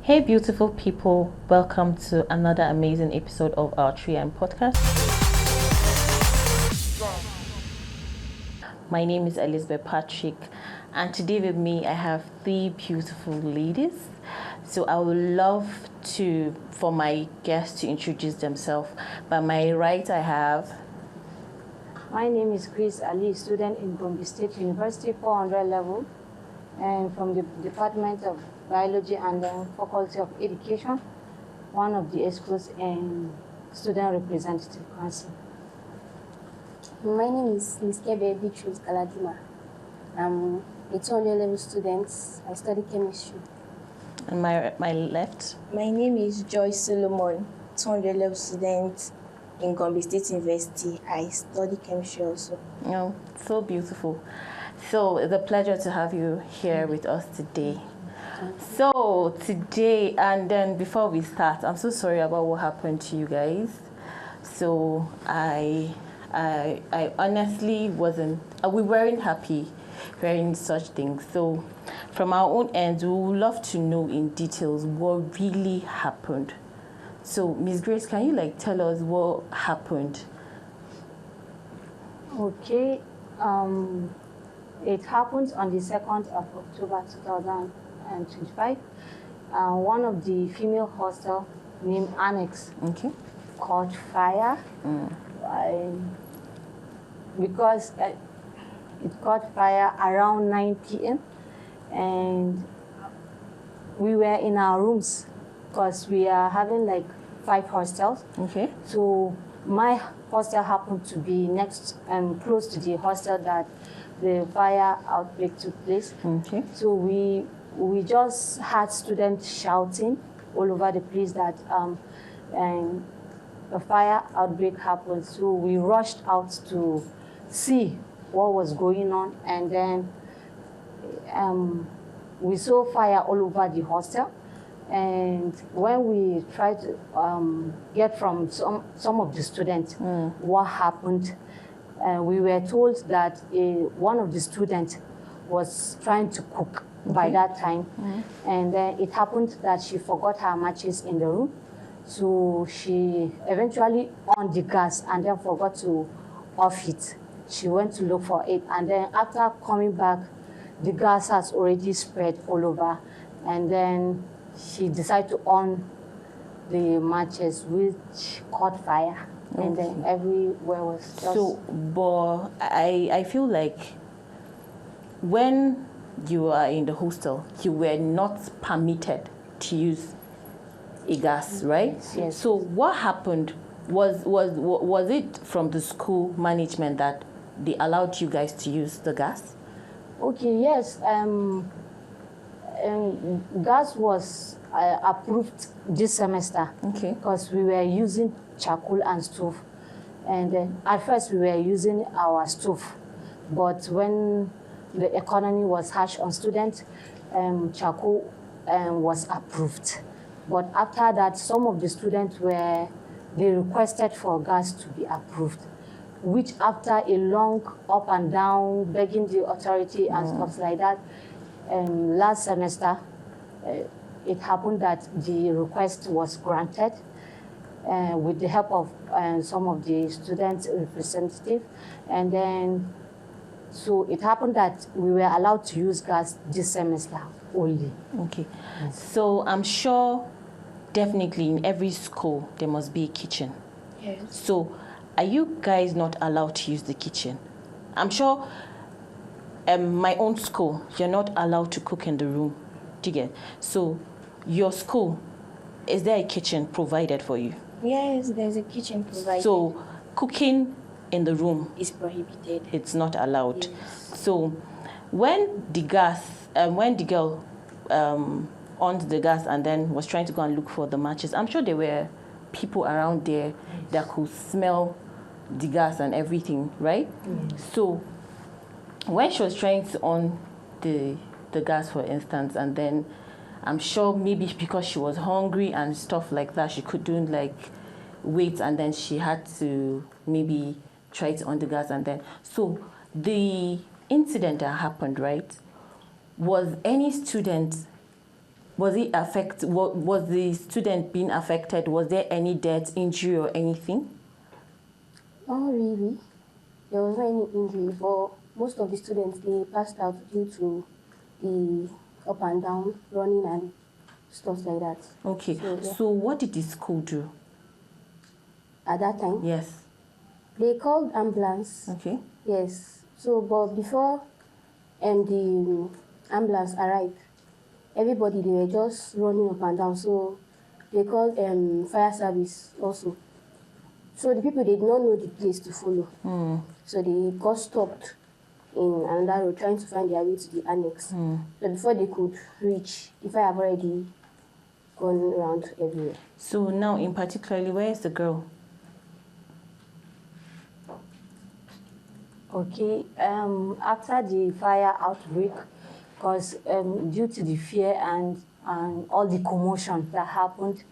Hey, beautiful people, welcome to another amazing episode of our 3M podcast. My name is Elizabeth Patrick, and today with me I have three beautiful ladies. So I would love for my guests to introduce themselves. By my right, I have. My name is Grace Ali, student in Gombe State University 400 level, and from the Department of Biology and the Faculty of Education, one of the ESCOs and Student Representative Council. My name is Ms. Kebe Beatrice Galadima. I'm a 200 level student. I study chemistry. And my left. My name is Joyce Solomon, 200 level student in Gombe State University. I study chemistry also. Oh, so beautiful. So it's a pleasure to have you here with us today. So today, and then before we start, I'm so sorry about what happened to you guys. So I honestly we weren't happy hearing such things. So from our own end, we would love to know in details what really happened. So Ms. Grace, can you tell us what happened? Okay, it happened on the 2nd of October 2025. One of the female hostel named Annex caught fire. Because it caught fire around 9 p.m. and we were in our rooms because we are having 5 hostels. Okay. So my hostel happened to be next and close to the hostel that the fire outbreak took place. Okay. So we just had students shouting all over the place that and a fire outbreak happened. So we rushed out to see what was going on, and then we saw fire all over the hostel. And when we tried to get from some of the students what happened, we were told that one of the students was trying to cook by that time. And then it happened that she forgot her matches in the room. So she eventually on the gas and then forgot to off it. She went to look for it. And then after coming back, the gas has already spread all over. And then she decided to on the matches, which caught fire. Okay. And then everywhere was just... So, but I feel like when you are in the hostel, you were not permitted to use a gas, right? Yes. So what happened? Was it from the school management that they allowed you guys to use the gas? Okay, yes. Gas was approved this semester. Okay. Because we were using charcoal and stove. And at first we were using our stove. But when the economy was harsh on students, charcoal was approved. But after that, some of the students they requested for gas to be approved, which after a long up and down, begging the authority and stuff like that, last semester, it happened that the request was granted with the help of some of the students' representatives. And then, so it happened that we were allowed to use gas this semester only. Okay. Yes. So I'm sure definitely in every school there must be a kitchen. Yes. So are you guys not allowed to use the kitchen? I'm sure my own school, you're not allowed to cook in the room. Do you get? So your school, is there a kitchen provided for you? Yes, there's a kitchen provided. So cooking in the room is prohibited. It's not allowed. Yes. So when the girl on the gas and then was trying to go and look for the matches, I'm sure there were people around there that could smell the gas and everything, right? So when she was trying to on the gas, for instance, and then I'm sure maybe because she was hungry and stuff like that, she couldn't wait, and then she had to maybe try to on the gas, and then so the incident that happened, right? Was any student Was it was the student being affected? Was there any death, injury, or anything? Not really. There was not any injury, but most of the students, they passed out due to the up and down running and stuff like that. Okay. Yeah. So what did the school do? At that time? Yes. They called ambulance. Okay. Yes. So, but before the ambulance arrived, everybody, they were just running up and down. So they called fire service also. So the people, they did not know the place to follow. So they got stopped in another road trying to find their way to the annex. So before they could reach, the fire have already gone around everywhere. So now, in particularly, where is the girl? Okay, after the fire outbreak, because due to the fear and all the commotion that happened,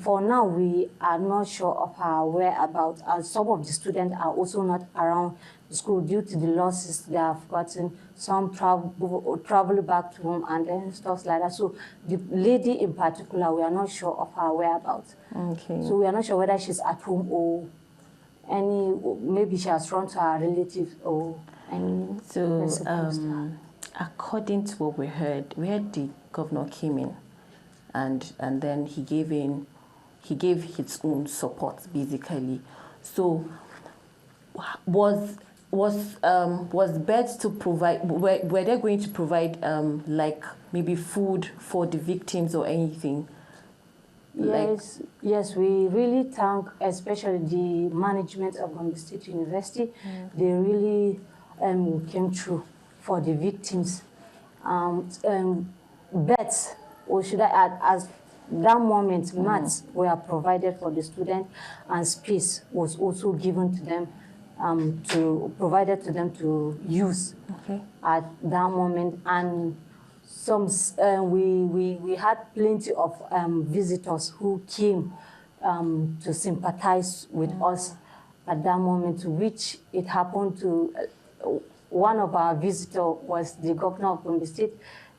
for now we are not sure of her whereabouts, as some of the students are also not around the school due to the losses they have gotten. Some travel back to home and then stuff like that. So the lady in particular, we are not sure of her whereabouts. Okay. So we are not sure whether she's at home or maybe she has run to her relatives or any. So according to what we heard the governor came in and then he gave his own support basically. So was beds to provide, were they going to provide like maybe food for the victims or anything? Yes, we really thank especially the management of Gombe State University. They really came through for the victims. Beds, or should I add, as that moment, mats were provided for the student, and space was also given to them, provided to them to use at that moment. And we had plenty of visitors who came to sympathize with us at that moment, which it happened to one of our visitors was the governor of Gombe State,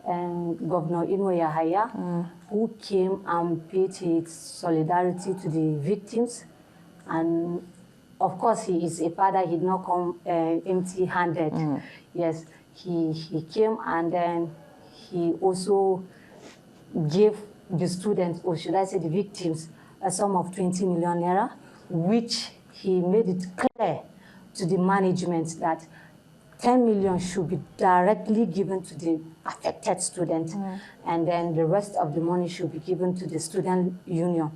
Governor Inwe Yahaya, who came and paid his solidarity to the victims. And of course, he is a father, he did not come empty-handed. Yes, he came and then he also gave the students, or should I say the victims, a sum of 20 million naira, which he made it clear to the management that 10 million should be directly given to the affected student, and then the rest of the money should be given to the student union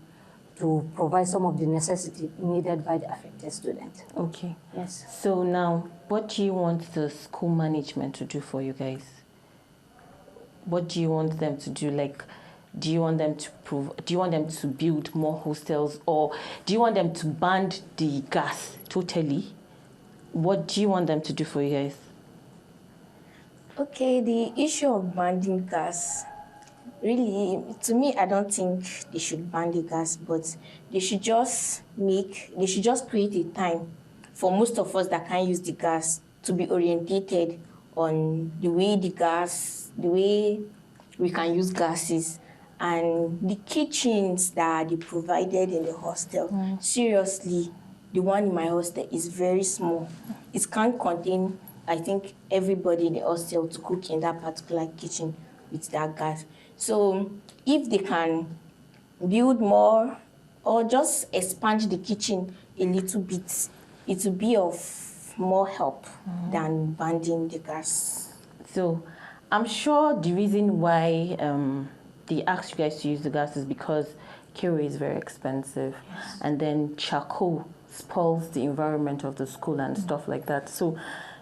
to provide some of the necessity needed by the affected student. Okay. Yes. So now, what do you want the school management to do for you guys? What do you want them to do? Like, do you want them to build more hostels, or do you want them to ban the gas totally? What do you want them to do for you guys? Okay, the issue of banning gas, really, to me, I don't think they should ban the gas, but they should just create a time for most of us that can't use the gas to be orientated on the way we can use gases. And the kitchens that they provided in the hostel, seriously, the one in my hostel is very small. It can't contain, I think, everybody in the hostel to cook in that particular kitchen with that gas. So if they can build more or just expand the kitchen a little bit, it will be of more help than banning the gas. So I'm sure the reason why they asked you guys to use the gas is because kerosene is very expensive, and then charcoal spoils the environment of the school and stuff like that. So,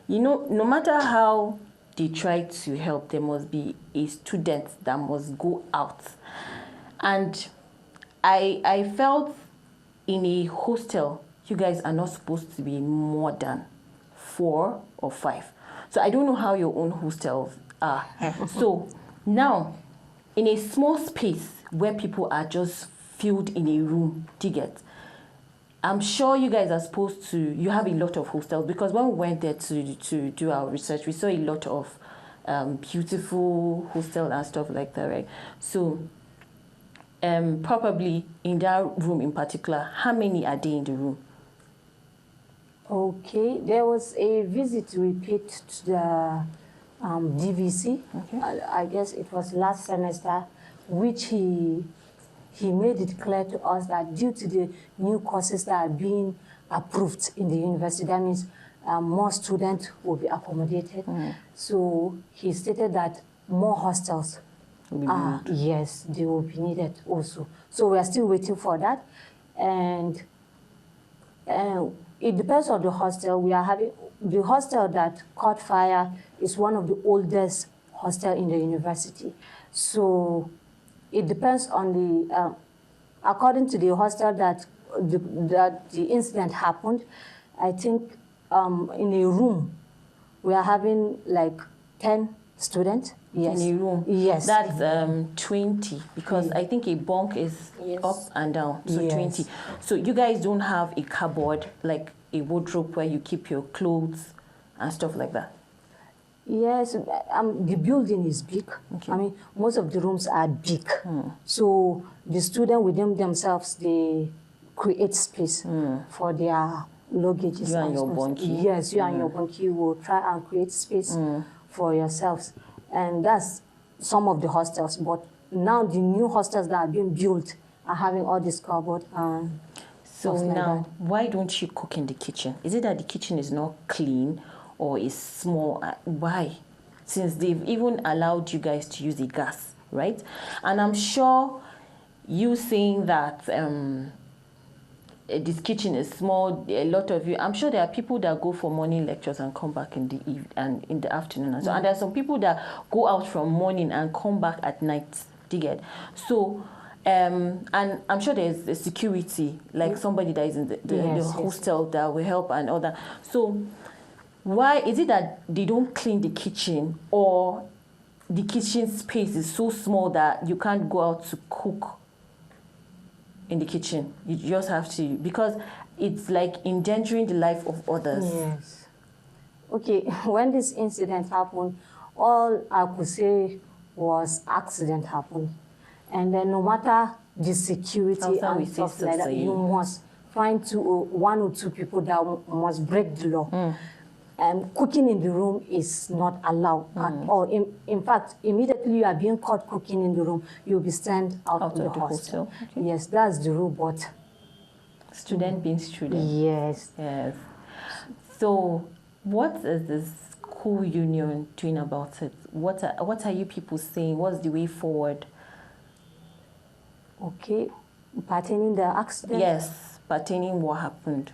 you know, no matter how they try to help, there must be a student that must go out. And I felt in a hostel, you guys are not supposed to be more than 4 or 5. So I don't know how your own hostels are. So now, in a small space where people are just filled in a room, do you get? I'm sure you guys are supposed to, you have a lot of hostels, because when we went there to do our research, we saw a lot of beautiful hostel and stuff like that, right? So probably in that room in particular, how many are they in the room? Okay, there was a visit repeat to the DVC. Okay. I guess it was last semester, which he made it clear to us that due to the new courses that are being approved in the university, that means more students will be accommodated. So he stated that more hostels, yes, they will be needed also. So we are still waiting for that. And it depends on the hostel. We are having the hostel that caught fire is one of the oldest hostel in the university. So it depends on the according to the hostel that the incident happened. I think in a room we are having like 10 students. Yes. In a room? Yes. That's 20, because I think a bunk is up and down, so 20. So you guys don't have a cupboard, like a wardrobe where you keep your clothes and stuff like that? Yes, the building is big. Okay. I mean, most of the rooms are big. So the students within themselves, they create space for their luggages. You and your bunkie. Yes, you and your bunkie will try and create space for yourselves. And that's some of the hostels. But now the new hostels that are being built are having all this cupboard and so stuff like now, that. why don't you cook in the kitchen? Is it that the kitchen is not clean or is small? Why? Since they've even allowed you guys to use the gas, right? And I'm sure you saying that this kitchen is small, a lot of you, I'm sure there are people that go for morning lectures and come back in the and in the afternoon. And so, and there are some people that go out from morning and come back at night. Do you get? So, and I'm sure there's a security, like somebody that is in the hostel that will help and all that. So, why is it that they don't clean the kitchen, or the kitchen space is so small that you can't go out to cook in the kitchen? You just have to, because it's like endangering the life of others. Yes. Okay, when this incident happened, all I could say was accident happened. And then no matter the security and stuff like that, you must find one or two people that must break the law. And cooking in the room is not allowed at all. In fact, immediately you are being caught cooking in the room, you'll be sent out of the hostel. Okay. Yes, that's the rule, but... Student being student. Yes. Yes. So what is the school union doing about it? What are you people saying? What's the way forward? Okay, pertaining the accident? Yes, pertaining what happened.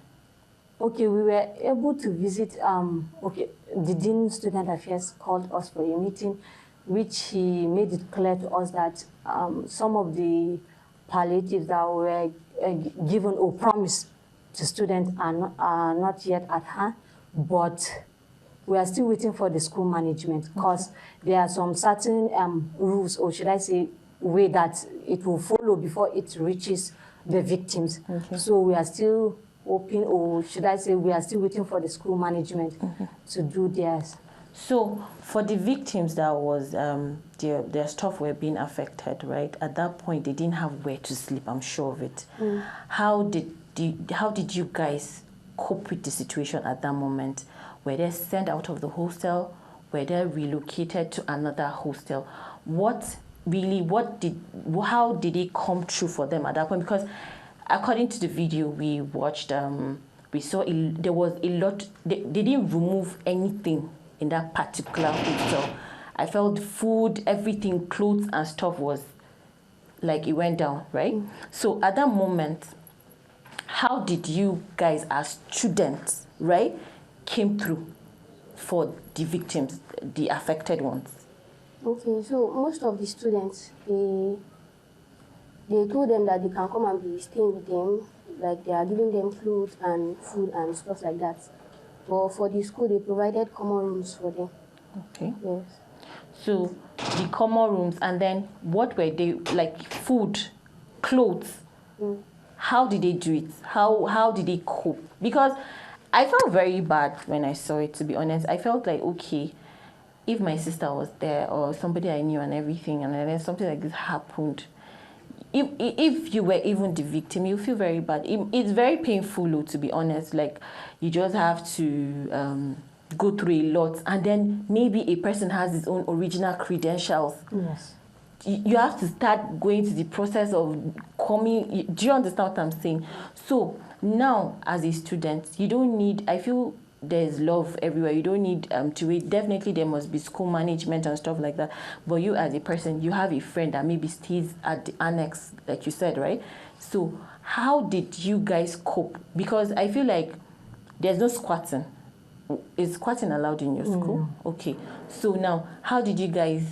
Okay, we were able to visit, the Dean Student Affairs called us for a meeting, which he made it clear to us that some of the palliatives that were given or promised to students are not yet at hand, but we are still waiting for the school management, because there are some certain rules, or should I say, way that it will follow before it reaches the victims. So we are still hoping, or should I say, we are still waiting for the school management to do theirs. So for the victims that was their stuff were being affected, right? At that point, they didn't have where to sleep. I'm sure of it. How did you guys cope with the situation at that moment? Were they sent out of the hostel? Were they relocated to another hostel? How did it come true for them at that point? Because according to the video we watched, we saw there was a lot. They didn't remove anything in that particular hostel. I felt food, everything, clothes and stuff was like it went down, right? So at that moment, how did you guys as students, right, came through for the victims, the affected ones? Okay, so most of the students, they told them that they can come and be staying with them, like they are giving them clothes and food and stuff like that. But for the school, they provided common rooms for them. Okay. Yes. So the common rooms, and then what were they, like food, clothes? How did they do it? How did they cope? Because I felt very bad when I saw it, to be honest. I felt like, okay, if my sister was there or somebody I knew and everything, and then something like this happened, if you were even the victim, you feel very bad. It's very painful, to be honest. Like, you just have to go through a lot, and then maybe a person has his own original credentials. Yes. You have to start going to the process of coming. Do you understand what I'm saying? So now, as a student, you don't need, I feel there's love everywhere. You don't need to wait. Definitely there must be school management and stuff like that. But you, as a person, you have a friend that maybe stays at the annex, like you said, right? So how did you guys cope? Because I feel like there's no squatting. Is squatting allowed in your school? Okay. So now, how did you guys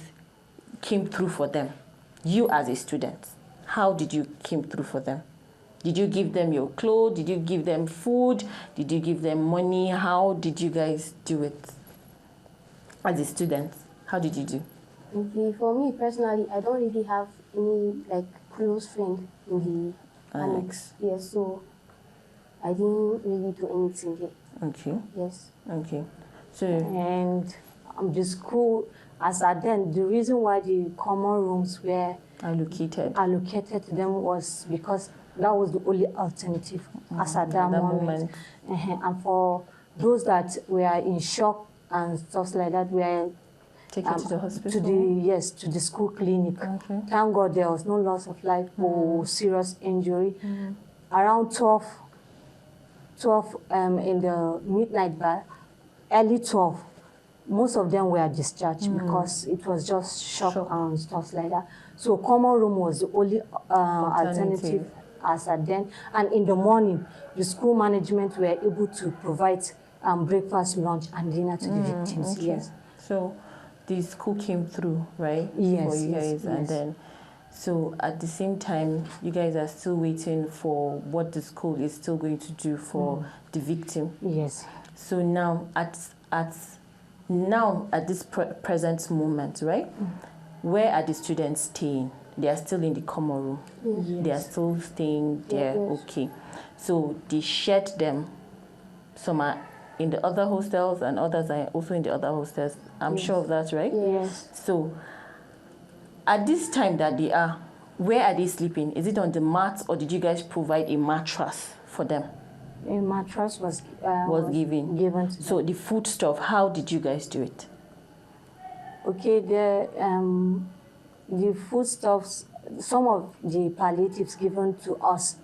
came through for them? You as a student, how did you came through for them? Did you give them your clothes? Did you give them food? Did you give them money? How did you guys do it as a student? How did you do? Okay, for me personally, I don't really have any like close friend in the annex. Yes, so I didn't really do anything there. Okay. Yes. Okay. So And the school, as at then, the reason why the common rooms were allocated to them was because that was the only alternative as at that moment. And for those that were in shock and stuff like that, were taken to the hospital? To the school clinic. Okay. Thank God there was no loss of life or serious injury. Around 12 in the midnight bar, early 12, most of them were discharged because it was just shock and stuff like that. So common room was the only alternative as at then. And in the morning, the school management were able to provide breakfast, lunch, and dinner to the victims. Okay. Yes. So the school came through, right? Yes. For you guys, yes. And then, so at the same time, you guys are still waiting for what the school is still going to do for the victim. Yes. So now, at this present moment, right? Where are the students staying? They are still in the common room. Yes. They are still staying there. Yes. Okay. So they shared them. Some are in the other hostels and others are also in the other hostels. I'm sure of that, right? Yes. So at this time that they are, where are they sleeping? Is it on the mat, or did you guys provide a mattress for them? A mattress was given to them. So the food stuff, how did you guys do it? Okay, the foodstuffs, some of the palliatives given to us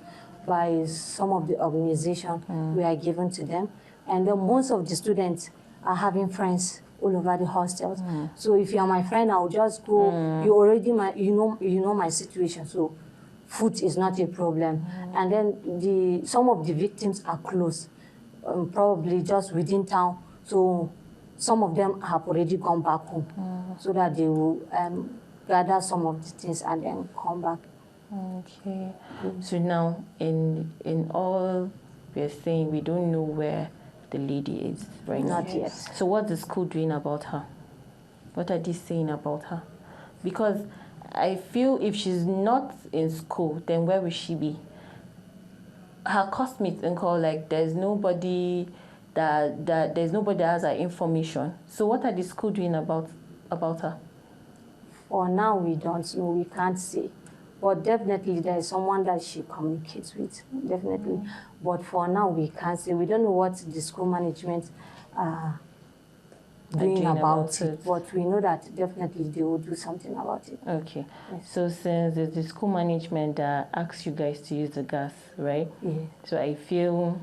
by some of the organizations were given to them. And then most of the students are having friends all over the hostels. So if you're my friend, I'll just go. You already you know my situation. So food is not a problem. And then some of the victims are close, probably just within town. So some of them have already gone back home, so that they will gather some of the things and then come back. Okay. So now, in all we're saying, we don't know where the lady is right now. Not yet. So what's the school doing about her? What are they saying about her? Because I feel if she's not in school, then where will she be? Her classmates and call, like, there's nobody that has her information. So what are the school doing about her? For now, we don't know. We can't say. But definitely there is someone that she communicates with, definitely. But for now, we can't say. We don't know what the school management are doing about it. But we know that definitely they will do something about it. Okay. Yes. So since it's the school management that asks you guys to use the gas, right? Yeah. So I feel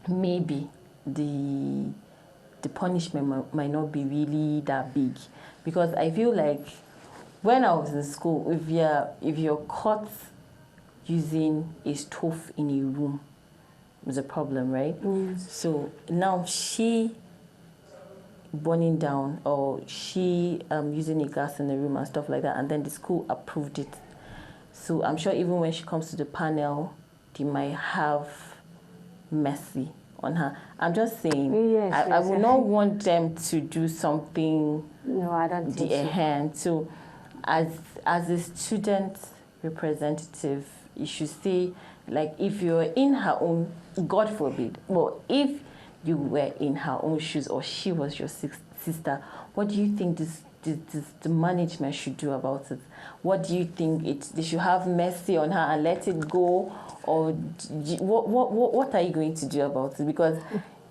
maybe the punishment might not be really that big, because I feel like when I was in school, if you're caught using a stove in a room, it's a problem, right? Yes. So now she burning down, or she using a gas in the room and stuff like that, and then the school approved it. So I'm sure even when she comes to the panel, they might have mercy on her. I'm just saying, Yes, I would not want them to do something. No, I don't think so. Hand. So as a student representative, you should say, like, if you're in her own, God forbid, well, if you were in her own shoes or she was your sister. What do you think the management should do about it? What do you think they should have mercy on her and let it go, or what are you going to do about it? Because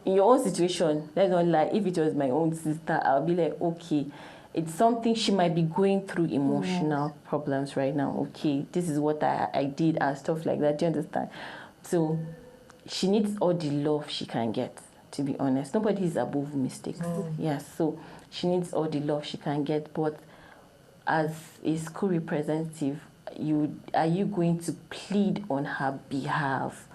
in your own situation, let's not lie, if it was my own sister, I'll be like, okay, it's something she might be going through emotional problems right now. Okay, this is what I did and stuff like that. Do you understand? So she needs all the love she can get, to be honest. Nobody is above mistakes. Yes, so she needs all the love she can get. But as a school representative, are you going to plead on her behalf,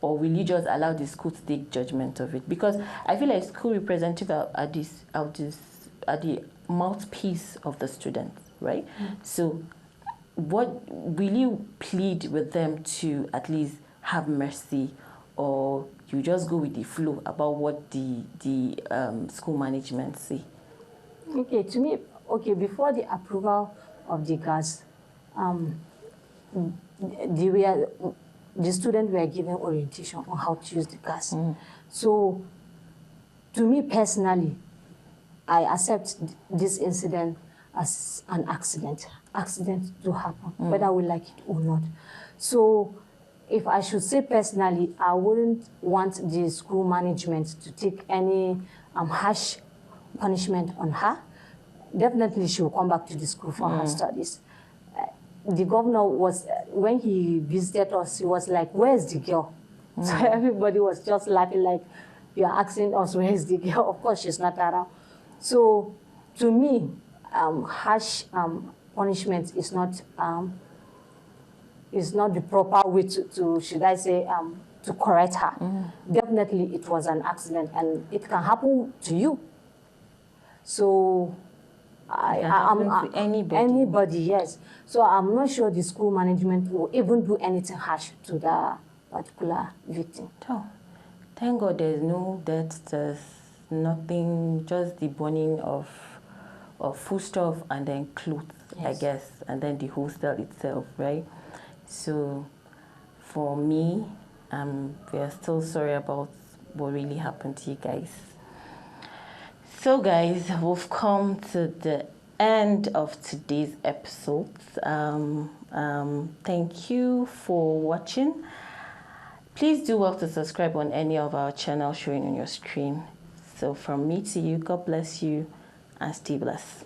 or will you just allow the school to take judgment of it? Because I feel like school representatives are the mouthpiece of the students, right? So what will you plead with them to at least have mercy, or you just go with the flow about what the school management say? Okay, to me, before the approval of the gas, the students were given orientation on how to use the gas. So, to me personally, I accept this incident as an accident. Accidents do happen, whether we like it or not. So, if I should say personally, I wouldn't want the school management to take any harsh punishment on her. Definitely, she will come back to the school for her studies. The governor when he visited us, he was like, "Where's the girl?" So everybody was just laughing, like, "You are asking us, where's the girl? Of course, she's not around." So, to me, harsh punishment is not the proper way to should I say, to correct her. Definitely, it was an accident, and it can happen to you. So, anybody, yes. So I'm not sure the school management will even do anything harsh to the particular victim. Oh, thank God there's no death, there's nothing, just the burning of foodstuff and then clothes, yes. I guess, and then the hostel itself, right? So for me, we are still sorry about what really happened to you guys. So guys, we've come to the end of today's episode. Thank you for watching. Please do well to subscribe on any of our channels showing on your screen. So from me to you, God bless you and stay blessed.